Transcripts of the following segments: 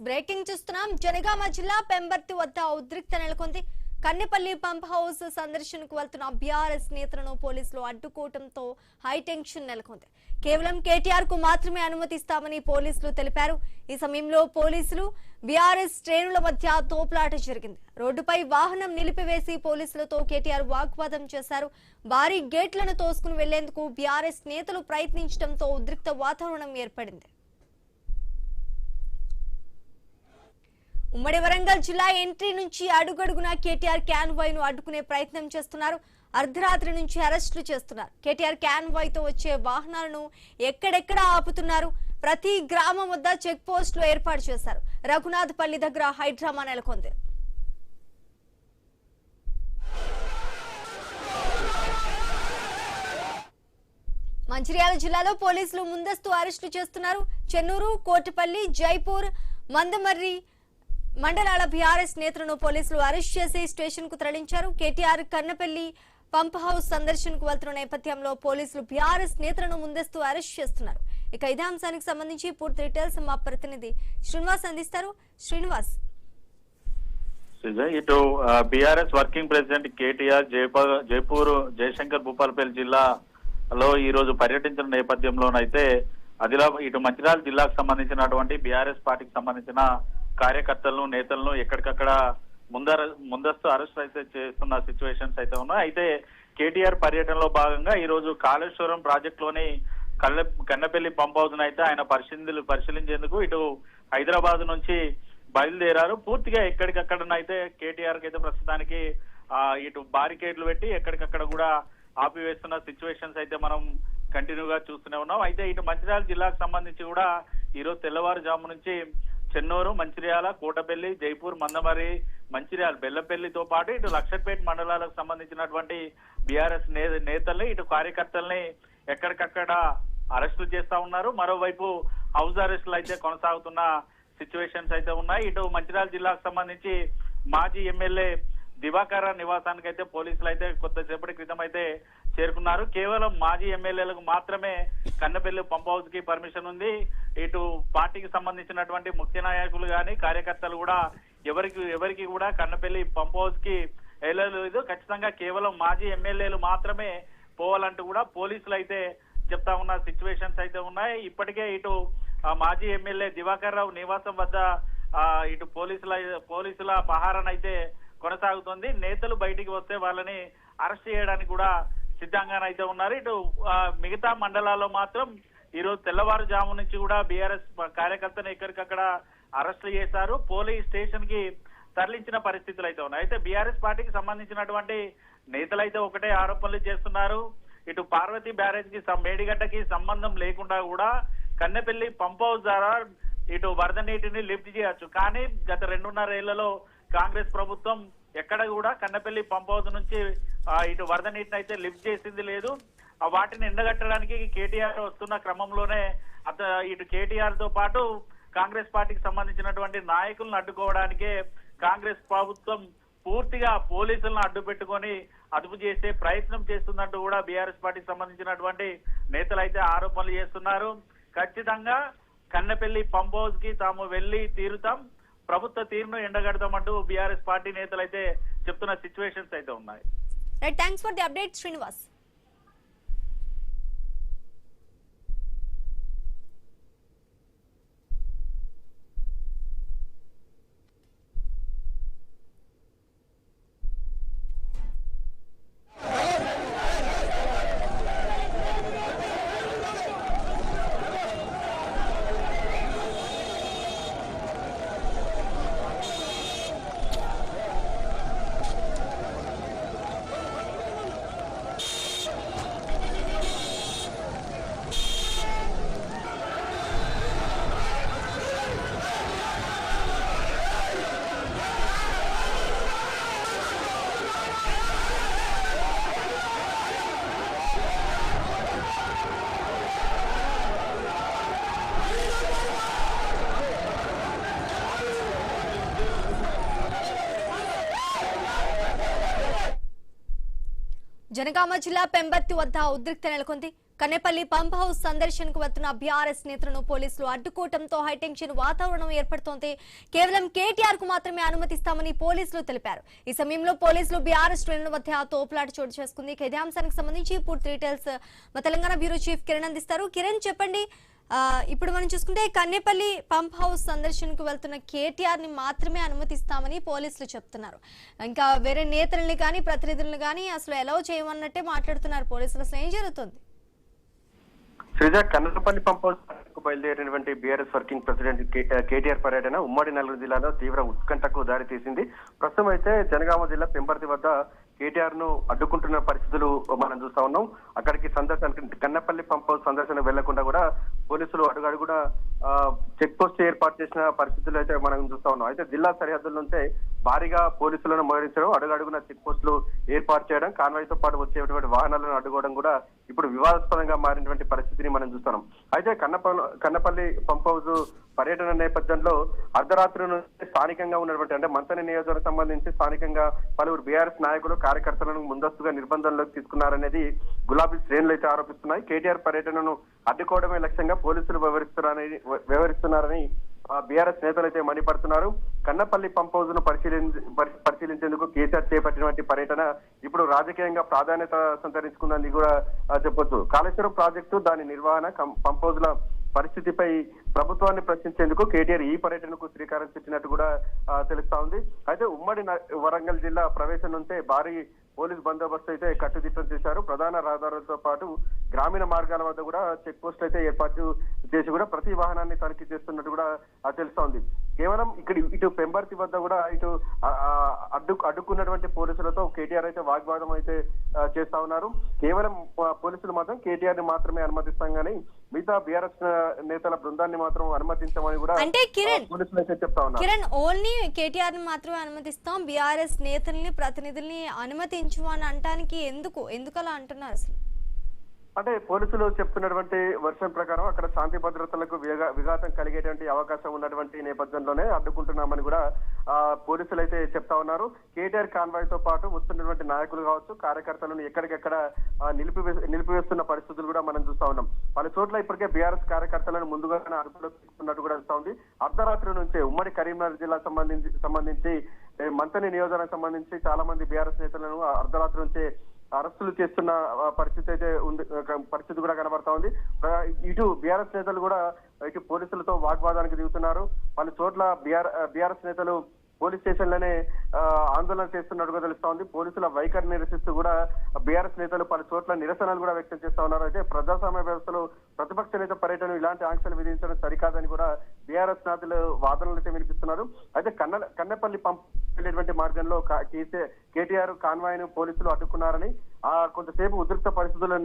Breaking చూస్తున్నాం. జనగామ జిల్లా పెంబర్తి వద్ద ఉద్రిక్త నెలకొంది. కన్నెపల్లి పంప్ హౌస్ సందర్శనకు వెళ్తున్న బీఆర్ఎస్ నేతలను పోలీసులు అడ్డుకోవడంతో హైటెన్షన్ నెలకొంది. కేవలం కేటీఆర్ కు మాత్రమే అనుమతిస్తామని పోలీసులు తెలిపారు. ఈ సమయంలో పోలీసులు బీఆర్ఎస్ శ్రేణుల మధ్య తోపులాట జరిగింది. రోడ్డుపై వాహనం నిలిపివేసి పోలీసులతో కేటీఆర్ వాగ్వాదం చేశారు. భారీ గేట్లను తోసుకుని వెళ్లేందుకు బీఆర్ఎస్ నేతలు ప్రయత్నించడంతో ఉద్రిక్త వాతావరణం ఏర్పడింది. ఉమ్మడి వరంగల్ జిల్లా ఎంట్రీ నుంచి అడుగడుగునా కేటీఆర్ క్యాన్వాయ్ ను అడ్డుకునే ప్రయత్నం చేస్తున్నారు. అర్ధరాత్రి నుంచి అరెస్టులు చేస్తున్నారు. కేటీఆర్ క్యాన్వాయ్ తో వచ్చే వాహనాలను ఎక్కడెక్కడ ఆపుతున్నారు. ప్రతి గ్రామం వద్ద చెక్ పోస్టులు ఏర్పాటు చేశారు. రఘునాథపల్లి దగ్గర హైడ్రామా నెలకొంది. మంచిర్యాల జిల్లాలో పోలీసులు ముందస్తు అరెస్టులు చేస్తున్నారు. చెన్నూరు, కోటపల్లి, జైపూర్, మందమర్రి మండలాల బీఆర్ఎస్ నేతలను పోలీసులు అరెస్ట్ చేసి స్టేషన్ కు తరలించారు. కేటీఆర్ కన్నపల్లి పంప్ హౌస్ సందర్శనకు వెళ్తున్న నేపథ్యంలో పోలీసులు బీఆర్ఎస్ నేతలను ముందస్తు అరెస్ట్ చేస్తున్నారు. ఇక ఇదే అంశానికి సంబంధించి పూర్తి డీటెయిల్స్ మా ప్రతినిధి శ్రీనివాస్ అందిస్తారు. శ్రీనివాస్, ఇటు బీఆర్ఎస్ వర్కింగ్ ప్రెసిడెంట్ కేటీఆర్ జైపూర్ జయశంకర్ భూపాలపల్లి జిల్లాలో ఈ రోజు పర్యటించిన నేపథ్యంలోనైతే ఇటు మంచిర్యాల జిల్లాకు సంబంధించినటువంటి బీఆర్ఎస్ పార్టీకి సంబంధించిన కార్యకర్తలను నేతలను ఎక్కడికక్కడ ముందస్తు అరెస్ట్ అయితే చేస్తున్న సిచ్యువేషన్స్ అయితే ఉన్నాయి. అయితే కేటీఆర్ పర్యటనలో భాగంగా ఈ రోజు కాళేశ్వరం ప్రాజెక్టులోని కన్నపల్లి పంప్ హౌస్ అయితే ఆయన పరిశీలించేందుకు ఇటు హైదరాబాద్ నుంచి బయలుదేరారు. పూర్తిగా ఎక్కడికక్కడనైతే కేటీఆర్ కి అయితే ప్రస్తుతానికి ఇటు బారికేడ్లు పెట్టి ఎక్కడికక్కడ కూడా ఆపివేస్తున్న సిచ్యువేషన్స్ అయితే మనం కంటిన్యూగా చూస్తూనే ఉన్నాం. అయితే ఇటు మంచిర్యాల జిల్లాకు సంబంధించి కూడా ఈరోజు తెల్లవారుజాము నుంచి చెన్నూరు, మంచిర్యాల, కోటపల్లి, జైపూర్, మందమరి, మంచిర్యాల, బెల్లంపల్లితో పాటు ఇటు లక్షపేట మండలాలకు సంబంధించినటువంటి బీఆర్ఎస్ నేతల్ని ఇటు కార్యకర్తల్ని ఎక్కడికక్కడ అరెస్టులు చేస్తా ఉన్నారు. మరోవైపు హౌస్ అరెస్టులు అయితే కొనసాగుతున్న సిచ్యువేషన్స్ అయితే ఉన్నాయి. ఇటు మంచిర్యాల జిల్లాకు సంబంధించి మాజీ ఎమ్మెల్యే దివాకర్ నివాసానికి అయితే పోలీసులు అయితే కొద్దిసేపటి క్రితం అయితే చేరుకున్నారు. కేవలం మాజీ ఎమ్మెల్యేలకు మాత్రమే కన్నపల్లి పంప్ హౌస్ కి పర్మిషన్ ఉంది. ఇటు పార్టీకి సంబంధించినటువంటి ముఖ్య నాయకులు కానీ కార్యకర్తలు కూడా ఎవరికి కూడా కన్నపల్లి పంప్ హౌస్ కి వెళ్ళలేదు. ఖచ్చితంగా కేవలం మాజీ ఎమ్మెల్యేలు మాత్రమే పోవాలంటూ కూడా పోలీసులు అయితే చెప్తా ఉన్న సిచ్యువేషన్స్ అయితే ఉన్నాయి. ఇప్పటికే ఇటు మాజీ ఎమ్మెల్యే దివాకర్ రావు నివాసం వద్ద ఇటు పోలీసుల పహారానైతే కొనసాగుతుంది. నేతలు బయటికి వస్తే వాళ్ళని అరెస్ట్ చేయడానికి కూడా సిద్ధంగానైతే ఉన్నారు. ఇటు మిగతా మండలాల్లో మాత్రం ఈరోజు తెల్లవారుజాము నుంచి కూడా బీఆర్ఎస్ కార్యకర్తను ఎక్కడికక్కడ అరెస్టులు చేశారు. పోలీస్ స్టేషన్ కి తరలించిన పరిస్థితులు అయితే ఉన్నాయి. అయితే బీఆర్ఎస్ పార్టీకి సంబంధించినటువంటి నేతలైతే ఒకటే ఆరోపణలు చేస్తున్నారు. ఇటు పార్వతీ బ్యారేజ్ కి మేడిగడ్డకి సంబంధం లేకుండా కూడా కన్నెపల్లి పంప్ హౌస్ ద్వారా ఇటు వరద నీటిని లిఫ్ట్ చేయొచ్చు. కానీ గత 2.5 ఏళ్లలో కాంగ్రెస్ ప్రభుత్వం ఎక్కడ కూడా కన్నపల్లి పంప్ హౌస్ నుంచి ఇటు వరద నీటిని అయితే లిఫ్ట్ చేసింది లేదు. వాటిని ఎండగట్టడానికి కేటీఆర్ వస్తున్న క్రమంలోనే ఇటు కేటీఆర్ తో పాటు కాంగ్రెస్ పార్టీకి సంబంధించినటువంటి నాయకులను అడ్డుకోవడానికే కాంగ్రెస్ ప్రభుత్వం పూర్తిగా పోలీసులను అడ్డు పెట్టుకొని అదుపు చేసే ప్రయత్నం చేస్తుందంటూ కూడా బీఆర్ఎస్ పార్టీకి సంబంధించినటువంటి నేతలు అయితే ఆరోపణలు చేస్తున్నారు. ఖచ్చితంగా కన్నపల్లి పంప్ హౌస్ కి తాము వెళ్లి తీరుతాం, ప్రభుత్వ తీరును ఎండగడతామంటూ బీఆర్ఎస్ పార్టీ నేతలు అయితే చెప్తున్న సిచ్యువేషన్స్ అయితే ఉన్నాయి. Thanks for the update Srinivas. Jangaon జిల్లా పెంబర్తి వద్ద ఉద్రిక్త నెలకొంది. కన్నెపల్లి పంప్ హౌస్ సందర్శనకు వస్తున్న బీఆర్ఎస్ నేతలను పోలీసులు అడ్డుకోవడంతో హైటెన్షన్ వాతావరణం ఏర్పడుతోంది. కేవలం కేటీఆర్ కు మాత్రమే అనుమతిస్తామని పోలీసులు తెలిపారు. ఈ సమయంలో పోలీసులు బీఆర్ఎస్ శ్రేణుల మధ్య తోపులాట చోటు చేసుకుంది. ఇదే అంశానికి సంబంధించి పూర్తి డీటెయిల్స్ మా తెలంగాణ బ్యూరో చీఫ్ కిరణ్ అందిస్తారు. కిరణ్ చెప్పండి, ఇప్పుడు మనం చూసుకుంటే కన్నెపల్లి పంప్ హౌస్ సందర్శనకు వెళ్తున్న కేటీఆర్ ని మాత్రమే అనుమతిస్తామని పోలీసులు చెప్తున్నారు. ఇంకా వేరే నేతల్ని కానీ ప్రతినిధులను కానీ అసలు ఎలౌ చేయమన్నట్టే మాట్లాడుతున్నారు పోలీసులు. అసలు ఏం జరుగుతుంది? శ్రీజ, కన్నెపల్లి పంప్ హౌస్ బయలుదేరినటువంటి బీఆర్ఎస్ వర్కింగ్ ప్రెసిడెంట్ కేటీఆర్ పర్యటన ఉమ్మడి నల్గొండ జిల్లాలో తీవ్ర ఉత్కంఠకు దారితీసింది. ప్రస్తుతం అయితే జనగామ జిల్లా పెంబర్తి వద్ద కేటీఆర్ ను అడ్డుకుంటున్న పరిస్థితులు మనం చూస్తా ఉన్నాం. అక్కడికి కన్నెపల్లి పంప్ హౌస్ సందర్శన వెళ్లకుండా కూడా పోలీసులు అడుగడుగునా చెక్ పోస్ట్ ఏర్పాటు చేసిన పరిస్థితులు అయితే మనం చూస్తా ఉన్నాం. అయితే జిల్లా సరిహద్దుల నుంచే భారీగా పోలీసులను మోహరించడం, అడుగడుగున చెక్ పోస్టులు ఏర్పాటు చేయడం, కాన్వాయ్తో పాటు వచ్చేటువంటి వాహనాలను అడ్డుకోవడం కూడా ఇప్పుడు వివాదాస్పదంగా మారినటువంటి పరిస్థితిని మనం చూస్తున్నాం. అయితే కన్నపల్లి పంప్ హౌస్ పర్యటన నేపథ్యంలో అర్ధరాత్రి నుంచి స్థానికంగా ఉన్నటువంటి అంటే మంతని నియోజకవర్గం సంబంధించి స్థానికంగా పలువురు బీఆర్ఎస్ నాయకులు కార్యకర్తలను ముందస్తుగా నిర్బంధంలోకి తీసుకున్నారనేది గులాబీ శ్రేణులు అయితే ఆరోపిస్తున్నాయి. కేటీఆర్ పర్యటనను అడ్డుకోవడమే లక్ష్యంగా పోలీసులు వ్యవహరిస్తున్నారని బీఆర్ఎస్ నేతలు అయితే మండిపడుతున్నారు. కన్నపల్లి పంప్ హౌస్ ను పరిశీలించేందుకు కేసీఆర్ చేపట్టినటువంటి పర్యటన ఇప్పుడు రాజకీయంగా ప్రాధాన్యత సంతరించుకుందని కూడా చెప్పొచ్చు. కాళేశ్వరం ప్రాజెక్టు, దాని నిర్వహణ, పంప్ హౌజ్ల పరిస్థితిపై ప్రభుత్వాన్ని ప్రశ్నించేందుకు కేటీఆర్ ఈ పర్యటనకు శ్రీకారం చుట్టినట్టు కూడా తెలుస్తా ఉంది. అయితే ఉమ్మడి వరంగల్ జిల్లా ప్రవేశం నుంచే భారీ పోలీస్ బందోబస్తు అయితే కట్టుదిట్టం చేశారు. ప్రధాన రహదారులతో పాటు గ్రామీణ మార్గాల వద్ద కూడా చెక్ పోస్ట్ అయితే ఏర్పాటు చేసి కూడా ప్రతి వాహనాన్ని తనిఖీ చేస్తున్నట్టు కూడా తెలుస్తా ఉంది. కేవలం ఇటు పెంబర్తి వద్ద కూడా ఇటు అడ్డుకున్నటువంటి పోలీసులతో కేటీఆర్ అయితే వాగ్వాదం అయితే చేస్తా ఉన్నారు. కేవలం పోలీసులు మాత్రం కేటీఆర్ ని మాత్రమే అనుమతిస్తాం కానీ మిగతా బీఆర్ఎస్ నేతల బృందాన్ని మాత్రం అనుమతించమని కూడా అంటే పోలీసులు అయితే చెప్తా ఉన్నారు. కిరణ్, ఓన్లీ కేటీఆర్ ని మాత్రమే అనుమతిస్తాం, బీఆర్ఎస్ నేతల్ని ప్రతినిధుల్ని అనుమతించు అని అంటానికి ఎందుకు అలా అంటున్నారు అసలు? అంటే పోలీసులు చెప్తున్నటువంటి వర్షన్ ప్రకారం అక్కడ శాంతి భద్రతలకు విఘాతం కలిగేటువంటి అవకాశం ఉన్నటువంటి నేపథ్యంలోనే అడ్డుకుంటున్నామని కూడా పోలీసులు అయితే చెప్తా ఉన్నారు. కేటీఆర్ కాన్వాయ్ తో పాటు వస్తున్నటువంటి నాయకులు కావచ్చు, కార్యకర్తలను ఎక్కడికెక్కడ నిలిపివేస్తున్న పరిస్థితులు కూడా మనం చూస్తా ఉన్నాం. పలు చోట్ల ఇప్పటికే బీఆర్ఎస్ కార్యకర్తలను ముందుగానే అదుపులోకి తీసుకున్నట్టు కూడా తెలుస్తా ఉంది. అర్ధరాత్రి నుంచే ఉమ్మడి కరీంనగర్ జిల్లా సంబంధించి మంతని నియోజకవర్గం సంబంధించి చాలా మంది బీఆర్ఎస్ నేతలను అర్ధరాత్రి నుంచే అరెస్టులు చేస్తున్న పరిస్థితి కూడా కనబడతా ఉంది. ఇటు బీఆర్ఎస్ నేతలు కూడా ఇటు పోలీసులతో వాగ్వాదానికి దిగుతున్నారు. పలు చోట్ల బీఆర్ఎస్ నేతలు పోలీస్ స్టేషన్లోనే ఆందోళన చేస్తున్నట్టుగా తెలుస్తా ఉంది. పోలీసుల వైఖరి నిరసిస్తూ కూడా బీఆర్ఎస్ నేతలు పలు చోట్ల నిరసనలు కూడా వ్యక్తం చేస్తా ఉన్నారు. అయితే ప్రజాస్వామ్య వ్యవస్థలో ప్రతిపక్ష నేత పర్యటన ఇలాంటి ఆంక్షలు విధించడం సరికాదని కూడా బీఆర్ఎస్ నేతలు వాదనలు అయితే వినిపిస్తున్నారు. అయితే కన్నెపల్లి పంప్ వెళ్ళేటువంటి మార్గంలో కేటీఆర్ కాన్వాయ్ ను పోలీసులు అడ్డుకున్నారని, కొంతసేపు ఉద్రిక్త పరిస్థితులు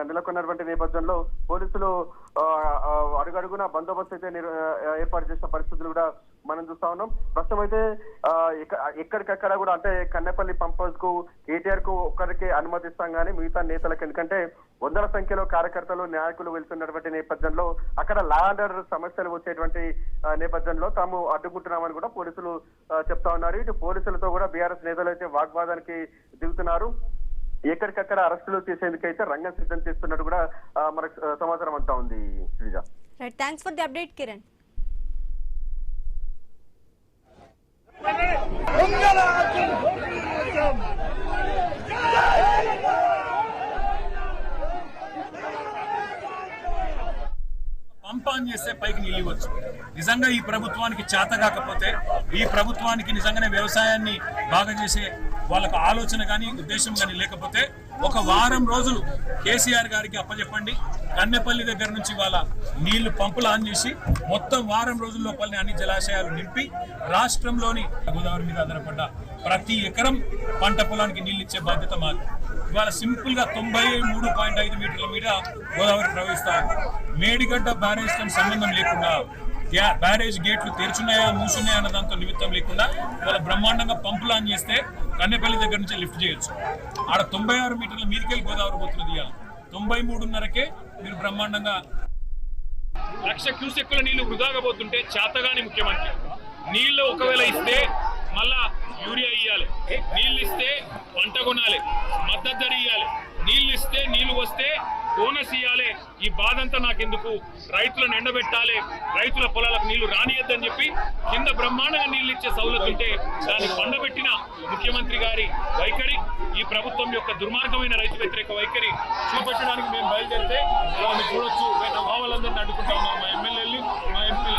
నెలకొన్నటువంటి నేపథ్యంలో పోలీసులు అడుగడుగున బందోబస్తు అయితే ఏర్పాటు చేసిన పరిస్థితులు కూడా మనం చూస్తా ఉన్నాం. ప్రస్తుతం అయితే ఎక్కడికక్కడ కూడా అంటే కన్నెపల్లి పంప్ హౌస్ కు కేటీఆర్ కు ఒక్కరికే అనుమతిస్తాం కానీ మిగతా నేతలకు, ఎందుకంటే వందల సంఖ్యలో కార్యకర్తలు నాయకులు వెళ్తున్నటువంటి నేపథ్యంలో అక్కడ లా అండ్ ఆర్డర్ సమస్యలు వచ్చేటువంటి నేపథ్యంలో తాము అడ్డుకుంటున్నామని కూడా పోలీసులు చెప్తా ఉన్నారు. ఇటు పోలీసులతో కూడా బీఆర్ఎస్ నేతలు అయితే వాగ్వాదానికి దిగుతున్నారు. ఎక్కడికక్కడ అరెస్టులు చేసేందుకైతే రంగం సిద్ధం చేస్తున్నట్టు కూడా మనకు సమాచారం అంతా ఉంది. Sreeja, thanks for the update Kiran. Pump on చేస్తే పైకి నిలివచ్చు. నిజంగా ఈ ప్రభుత్వానికి చేత కాకపోతే, ఈ ప్రభుత్వానికి నిజంగానే వ్యవసాయాన్ని బాగా చేసే వాళ్ళకు ఆలోచన కానీ ఉద్దేశం కానీ లేకపోతే ఒక వారం రోజులు కేసీఆర్ గారికి అప్పచెప్పండి. కన్నెపల్లి దగ్గర నుంచి వాళ్ళ నీళ్లు పంపులు ఆన్ చేసి మొత్తం వారం రోజుల లోపలనే అన్ని జలాశయాలు నింపి రాష్ట్రంలోని గోదావరి మీద ఆధారపడ్డ ప్రతి ఎకరం పంట పొలానికి నీళ్ళు ఇచ్చే బాధ్యత మాది. ఇవాళ సింపుల్ గా 93.5 మీటర్ల మీద గోదావరి ప్రవహిస్తారు. మేడిగడ్డ బ్యారేజ్ తో సంబంధం లేకుండా, బ్యారేజ్ గేట్లు తెరుచున్నాయా మూసున్నాయా అన్న దాంతో నిమిత్తం లేకుండా ఇవాళ బ్రహ్మాండంగా పంపులు ఆన్ చేస్తే కన్నెపల్లి దగ్గర నుంచి లిఫ్ట్ చేయొచ్చు. ఆడ 96 మీటర్ల మీదకెళ్ళి గోదావరి పోతున్నది. ఇవాళ 93.5కే మీరు బ్రహ్మాండంగా 1,00,000 క్యూసెక్కుల నీళ్లు వృధాగా పోతుంటే చేతగాని ముఖ్యమంత్రి నీళ్లు ఒకవేళ ఇస్తే మళ్ళా యూరియా ఇవ్వాలి, నీళ్ళు ఇస్తే పంట కొనాలి, మద్దతు ధర ఇవ్వాలి, నీళ్ళు ఇస్తే నీళ్లు వస్తే బోనస్ ఇవ్వాలి, ఈ బాధ అంతా నాకెందుకు, రైతులను ఎండబెట్టాలి, రైతుల పొలాలకు నీళ్లు రానియద్దని చెప్పి కింద బ్రహ్మాండంగా నీళ్లు ఇచ్చే సౌలభ్యం ఉంటే దాన్ని పండబెట్టిన ముఖ్యమంత్రి గారి వైఖరి, ఈ ప్రభుత్వం యొక్క దుర్మార్గమైన రైతు వ్యతిరేక వైఖరి చూపెట్టడానికి మేము బయలుదేరితే చూడొచ్చు. మా వాళ్ళందరినీ అడ్డుకుంటా ఉన్నాం, మా ఎమ్మెల్యేలు మా ఎంపీలు